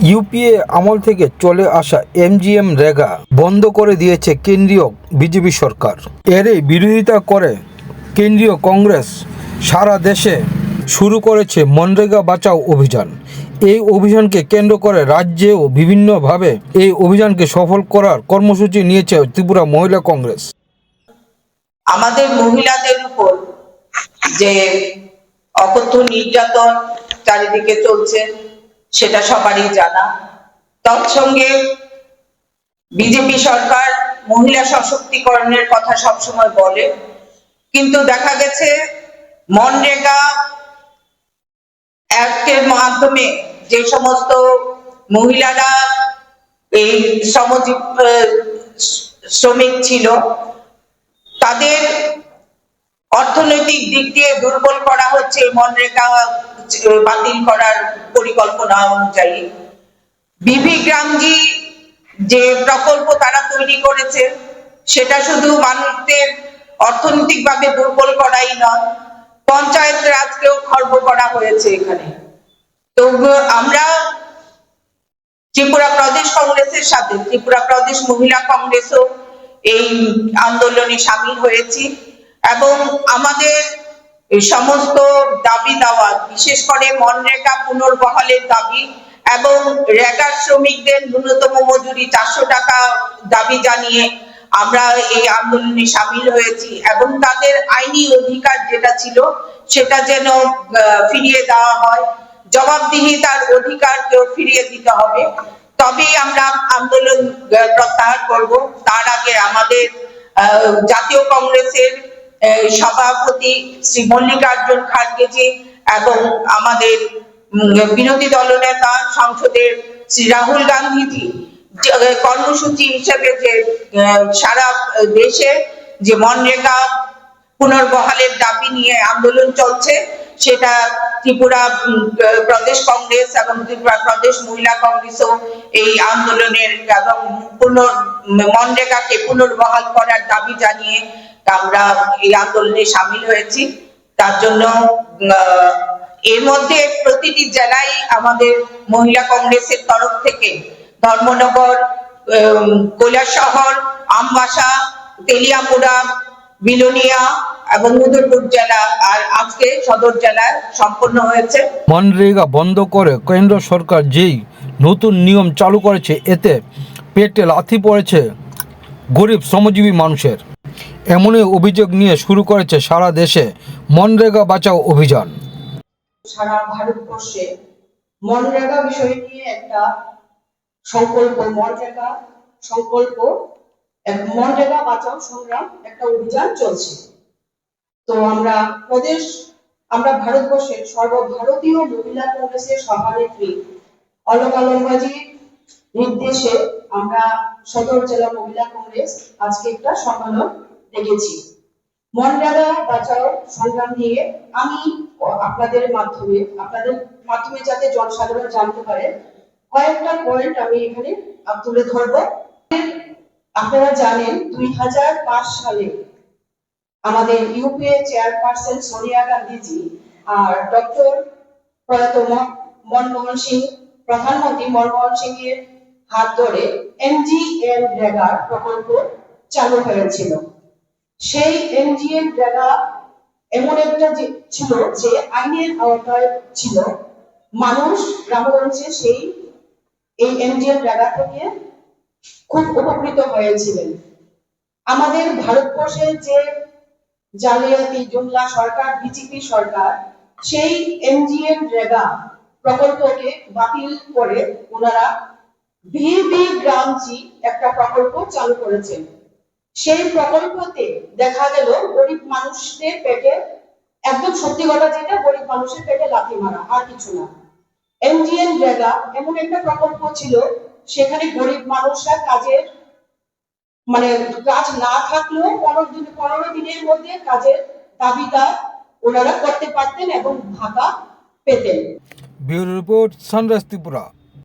UPA আমল থেকে চলে আসা এমজিএম রেগা বন্ধ করে দিয়েছে কেন্দ্রীয় বিজেপি সরকার। এরই বিরোধিতা করে কেন্দ্রীয় কংগ্রেস সারা দেশে শুরু করেছে মনরেগা বাঁচাও অভিযান। এই অভিযানকে কেন্দ্র করে রাজ্যেও বিভিন্নভাবে এই অভিযানকে সফল করার কর্মসূচি নিয়েছে ত্রিপুরা মহিলা কংগ্রেস। আমাদের মহিলাদের উপর যে অকথ্য নির্যাতন চারিদিকে চলছে সেটা সবারই জানা। তৎসঙ্গে বিজেপি সরকার মহিলা সশক্তিকরণের কথা সবসময় বলে, কিন্তু দেখা গেছে মনরেগা অ্যাক্টের মাধ্যমে যে সমস্ত মহিলারা এই শ্রমিক ছিল তাদের অর্থনৈতিক দিক দিয়ে দুর্বল করা হচ্ছে মনরেগা বাতিল করার পরিকল্পনা অনুযায়ী। বিবি গ্রামজি যে প্রকল্প তারা তৈরি করেছে সেটা শুধু মানুষদের অর্থনৈতিকভাবে দুর্বল করাই নয়, পঞ্চায়েত রাজকেও খর্ব করা হয়েছে এখানে। তো আমরা ত্রিপুরা প্রদেশ কংগ্রেসের সাথে ত্রিপুরা প্রদেশ মহিলা কংগ্রেসও এই আন্দোলনে সামিল হয়েছি এবং আমাদের সমস্ত দাবি দাওয়া, বিশেষ করে মনরেগা পুনর্বহালের দাবি এবং রেগা শ্রমিকদের ন্যূনতম মজুরি 400 টাকা দাবি জানিয়ে আমরা এই আন্দোলনে সামিল হয়েছি এবং তাদের আইনি অধিকার যেটা ছিল সেটা যেন ফিরিয়ে দেওয়া হয়, জবাবদিহিতার অধিকারকেও ফিরিয়ে দিতে হবে, তবেই আমরা আন্দোলন প্রত্যাহার করব। তার আগে আমাদের জাতীয় কংগ্রেসের সভাপতি শ্রী মল্লিকার্জুন খাড়গেজি এবং আমাদের বিরোধী দলনেতা সংসদের শ্রী রাহুল গান্ধীজি কর্মসূচি হিসেবে যে সারা দেশে যে মনরেগা পুনর্বহালের দাবি নিয়ে আন্দোলন চলছে সেটা ত্রিপুরা প্রদেশ কংগ্রেস এবং ত্রিপুরা প্রদেশ মহিলা কংগ্রেসও এই আন্দোলনের এবং মনরেগাকে পুনর্বহাল করার দাবি জানিয়ে আমরা এই আন্দোলনে সামিল হয়েছি। তার জন্য এর মধ্যে প্রতিটি জেলায় আমাদের মহিলা কংগ্রেসের তরফ থেকে ধর্মনগর, কৈলাসহর, আমবাসা, তেলিয়ামুড়া, বিলোনিয়া এবং উদয়পুর জেলা আর আজকে সদর জেলায় সম্পন্ন হয়েছে। মনরেগা বন্ধ করে কেন্দ্র সরকার যেই নতুন নিয়ম চালু করেছে এতে পেটে লাথি পড়েছে গরিব শ্রমজীবী মানুষের। এমনই অভিযোগ নিয়ে শুরু করেছে সারা দেশে মনরেগা বাঁচাও অভিযান। সারা ভারতবর্ষে মনরেগা বিষয় নিয়ে একটা সংকল্প, মনরেগা বাঁচাও সংগ্রাম একটা অভিযান চলছে। তো আমরা ভারতবর্ষের সর্বভারতীয় মহিলা কংগ্রেসের সভানেত্রী অলকা লম্বাজির নির্দেশে আমরা সদর জেলা মহিলা কংগ্রেস আজকে একটা সম্মেলন ডেকেছি। মনরেগা বাঁচাও সংগ্রাম নিয়ে আমি আপনাদের মাধ্যমে যাতে জনসাধারণ জানতে পারে কয়েকটা পয়েন্ট আমি এখানে তুলে ধরব। আপনারা জানেন 2005 সালে আমাদের ইউপিএ চেয়ারপারসন সোনিয়া গান্ধীজি আর ডক্টর প্রয়াত মনমোহন সিং, প্রধানমন্ত্রী মনমোহন সিং এর হাত ধরে এমজিএন রেগা প্রকল্প চালু হয়েছিল। সেই এমজিএন রেগা এমন একটা ছিল যে আইনের আওতায় ছিল। মানুষ গ্রামগঞ্জে এই এমজিএন রেগা থেকে খুব উপকৃত হয়েছিলেন। আমাদের ভারতবর্ষের যে জালিয়াতি জুমলা সরকার, বিজেপি সরকার, সেই এমজিএন রেগা প্রকল্পকে বাতিল করে ওনারা বিবি গ্রামজি একটা প্রকল্প চালু করেছেন। সেই প্রকল্পতে দেখা গেল গরিব মানুষদের পেটে, একদম সত্যি কথা যেটা, গরিব মানুষের পেটে লাথি মারা, আর কিছু না। এমজিএন রেগা এমন একটা প্রকল্প ছিল সেখানে গরিব মানুষরা কাজ না থাকলেও 15 দিনের মধ্যে কাজের দাবিটা ওনারা করতে পারতেন এবং ভাতা পেতেন। Bureau report, sunrise Tripura.